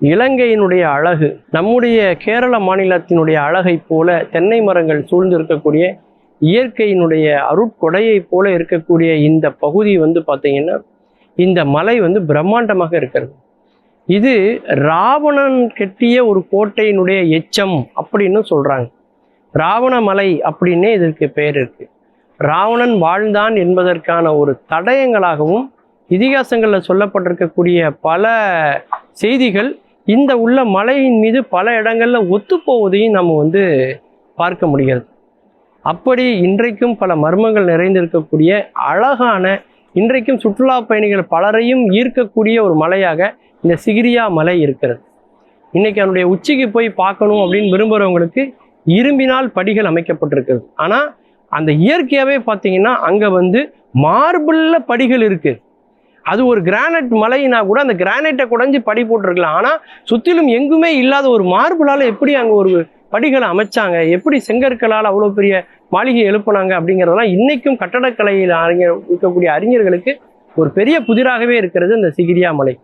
இலங்கையினுடைய அழகு, நம்முடைய கேரள மாநிலத்தினுடைய அழகை போல தென்னை மரங்கள் சூழ்ந்து இருக்கக்கூடிய இயற்கையினுடைய அருட்கொடையை போல இருக்கக்கூடிய இந்த பகுதி பார்த்தீங்கன்னா, இந்த மலை பிரம்மாண்டமாக இருக்கிறது. இது ராவணன் கட்டிய ஒரு கோட்டையினுடைய எச்சம் அப்படின்னு சொல்றாங்க. ராவண மலை அப்படின்னே இதற்கு பெயர் இருக்கு. ராவணன் வாழ்ந்தான் என்பதற்கான ஒரு தடயங்களாகவும் இதிகாசங்களில் சொல்லப்பட்டிருக்கக்கூடிய பல செய்திகள் இந்த உள்ள மலையின் மீது பல இடங்கள்ல ஒத்துப்போவதையும் நம்ம பார்க்க முடிகிறது. அப்படி இன்றைக்கும் பல மர்மங்கள் நிறைந்திருக்கக்கூடிய அழகான, இன்றைக்கும் சுற்றுலா பயணிகள் பலரையும் ஈர்க்கக்கூடிய ஒரு மலையாக இந்த சிகிரியா மலை இருக்கிறது. இன்னைக்கு அதனுடைய உச்சிக்கு போய் பார்க்கணும் அப்படின்னு விரும்புகிறவங்களுக்கு இரும்பினால் படிகள் அமைக்கப்பட்டிருக்கிறது. ஆனால் அந்த இயற்கையாகவே பார்த்தீங்கன்னா அங்கே மார்பிள்ல படிகள் இருக்கு. அது ஒரு கிரானைட் மலைனா கூட அந்த கிரானைட்டை குடைஞ்சி படி போட்டிருக்கலாம். ஆனால் சுற்றிலும் எங்குமே இல்லாத ஒரு மார்பிளால் எப்படி அங்கே ஒரு படிகளை அமைச்சாங்க, எப்படி செங்கற்களால் அவ்வளோ பெரிய மாளிகை எழுப்புனாங்க அப்படிங்கிறதெல்லாம் இன்னைக்கும் கட்டடக்கலையில் இருக்கக்கூடிய அறிஞர்களுக்கு ஒரு பெரிய புதிராகவே இருக்கிறது இந்த சிகிரியா மலை.